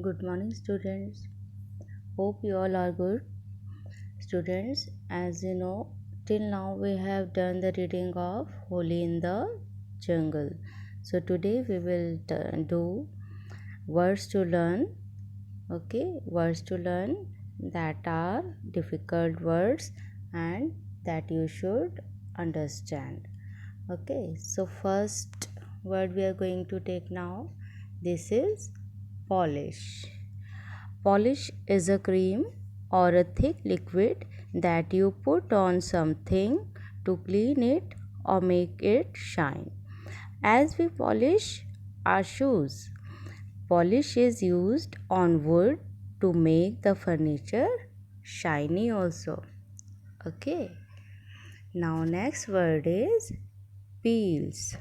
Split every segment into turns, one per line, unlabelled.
Good morning, students. Hope you all are good. Students, as you know, till now we have done the reading of Holy in the Jungle. So today we will do words to learn. Okay, words to learn that are difficult words and that you should understand. Okay, so first word we are going to take now. This is polish. Polish is a cream or a thick liquid that you put on something to clean it or make it shine. As we polish our shoes, polish is used on wood to make the furniture shiny also. Okay. Now next word is peels.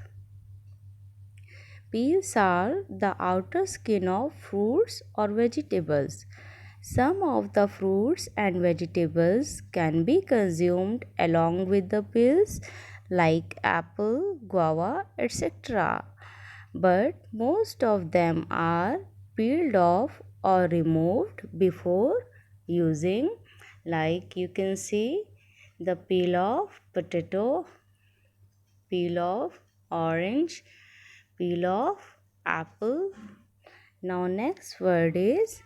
Peels are the outer skin of fruits or vegetables. Some of the fruits and vegetables can be consumed along with the peels, like apple, guava, etc. But most of them are peeled off or removed before using, like you can see the peel of potato, peel of orange, peel of apple. Now next word is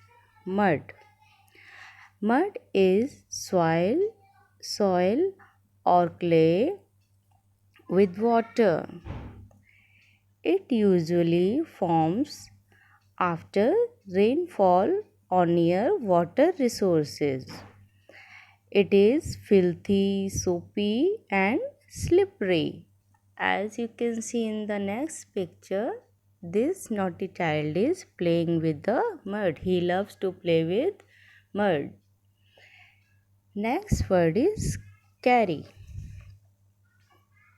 mud. Mud is soil or clay with water. It usually forms after rainfall or near water resources. It is filthy, soapy, and slippery. As you can see in the next picture, this naughty child is playing with the mud. He loves to play with mud. Next word is carry.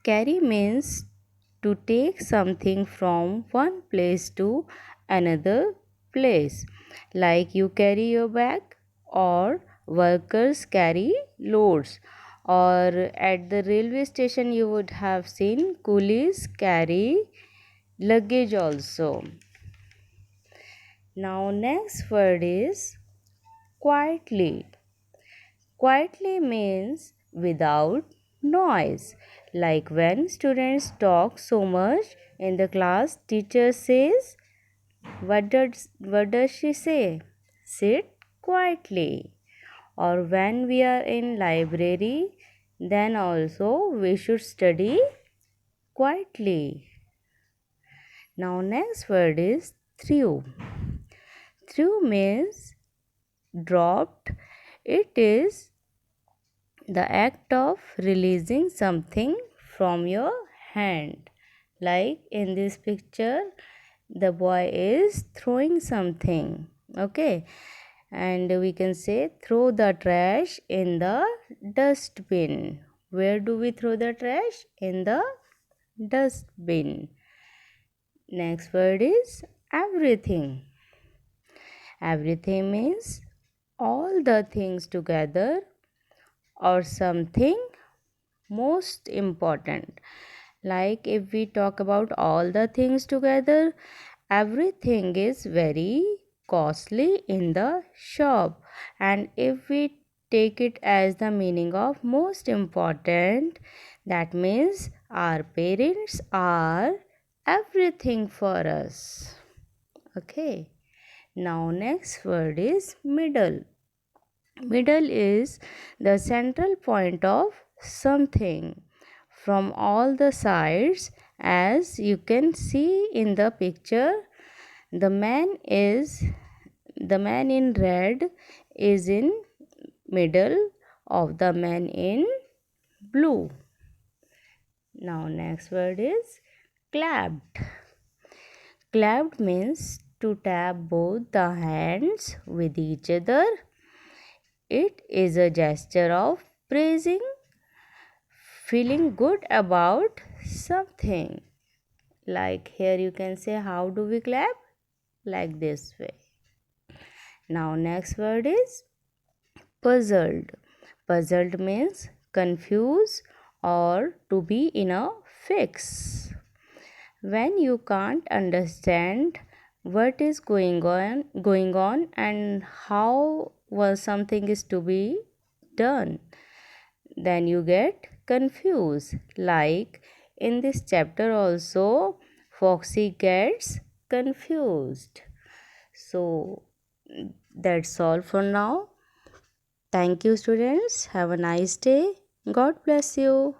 Carry means to take something from one place to another place. Like you carry your bag, or workers carry loads. Or at the railway station, you would have seen coolies carry luggage also. Now, next word is quietly. Quietly means without noise. Like when students talk so much in the class, teacher says, what does she say? Sit quietly. Or when we are in library, then also we should study quietly. Now next word is through. Through means dropped. It is the act of releasing something from your hand. Like in this picture, the boy is throwing something. Okay, and we can say throw the trash in the dustbin. Where do we throw the trash? In the dustbin. Next word is everything. Everything means all the things together or something most important. Like if we talk about all the things together, everything is very costly in the shop. And if we take it as the meaning of most important, that means our parents are everything for us. Okay. Now next word is middle. Middle is the central point of something. From all the sides, as you can see in the picture, the man is the man in red is in middle of the man in blue. Now next word is clapped. Clapped means to tap both the hands with each other. It is a gesture of praising, feeling good about something. Like here you can say, how do we clap? Like this way. Now next word is puzzled. Puzzled means confused or to be in a fix. When you can't understand what is going on and how was something is to be done. Then you get confused. Like in this chapter also, Foxy gets confused. So that's all for now. Thank you, students. Have a nice day. God bless you.